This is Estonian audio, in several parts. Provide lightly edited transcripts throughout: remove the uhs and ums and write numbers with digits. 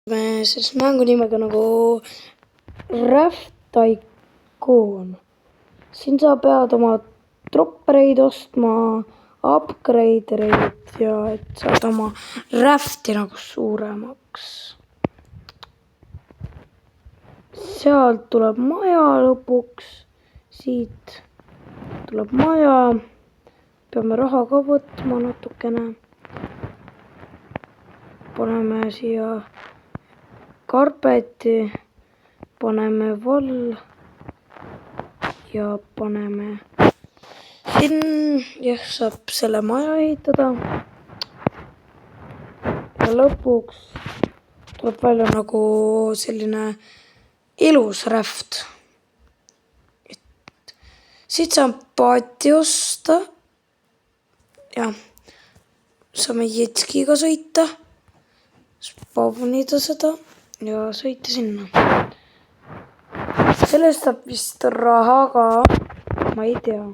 Sellist mängu nimega nagu Raft Tycoon. Siin sa pead oma troppereid ostma, upgradereid ja et saada oma rafti nagu suuremaks. Sealt tuleb maja lõpuks, siit tuleb maja, peame raha ka võtma natukene. Paneme siia karpeti, paneme vall ja paneme siin, jah, saab selle maja ehitada. Ja lõpuks tuleb välja nagu selline ilus raft. Siit saab paati osta ja saame jetskiga sõita, spawnida seda ja sõita sinna. Sellest saab vist raha ka, ma ei tea.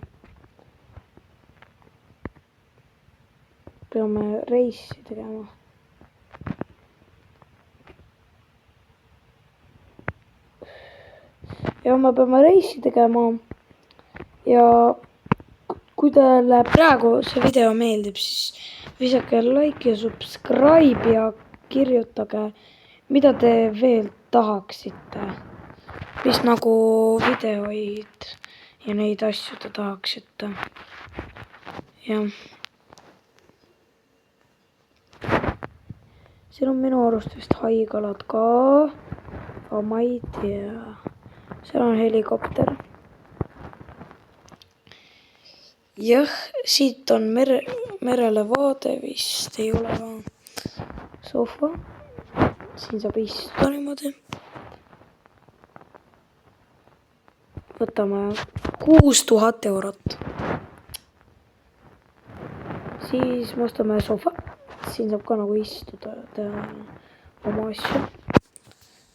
Peame reisi tegema. Ja me peame reisi tegema ja kui teile praegu see video meeldib, siis visake like ja subscribe ja kirjutage, mida te veel tahaksite, mis nagu videoid ja neid asju te tahaksite. Jah. Siin on minu arust vist haigalad ka, aga ma ei tea. Seal on helikopter. Jah, siit on merele vaade, vist ei ole ka sohva. Siin saab istuda niimoodi. Võtame 6000 eurot. Siis me ostame sohva. Siin saab ka nagu istuda, teha oma asju.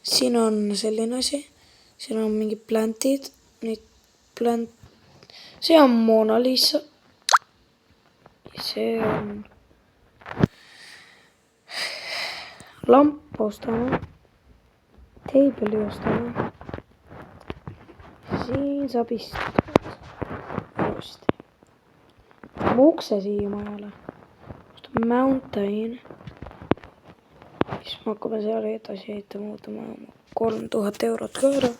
Siin on selline asi. Siin on mingid plantid. See on Mona Lisa. See on lamp ostame. Teibeli ostame. Siin saab istuda. Ilusti. Teeme ukse siia majale. Ostame mountain. Siis me hakkame seal edasi ehitama, võtame 3000 eurot ka ära.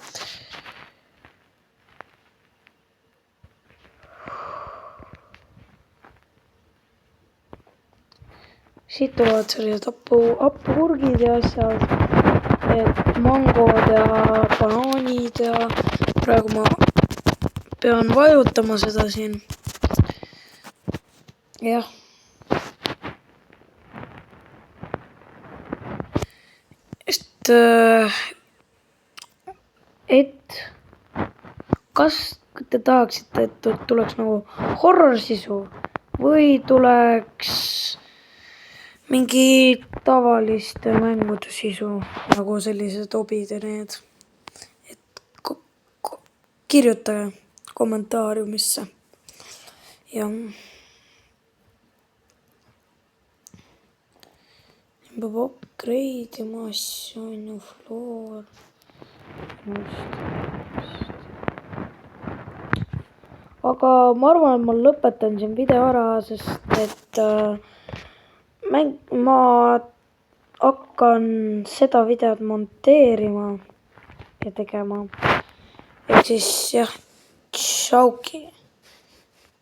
Siit tulevad sellised hapukurgid ja asjad, et mangod ja banaanid ja praegu ma pean vajutama seda siin. Jah. Et kas te tahaksite, et tuleks nagu horror sisu või tuleks mingi tavaliste mängude sisu, nagu sellised hobid ja need. Et kirjutage kommentaariumisse. Ja peab upgrade ima asju, on ju floor. Aga ma arvan, et ma lõpetan siin video ära, sest et ma hakkan seda videot monteerima ja tegema. Et siis jah, tšauki.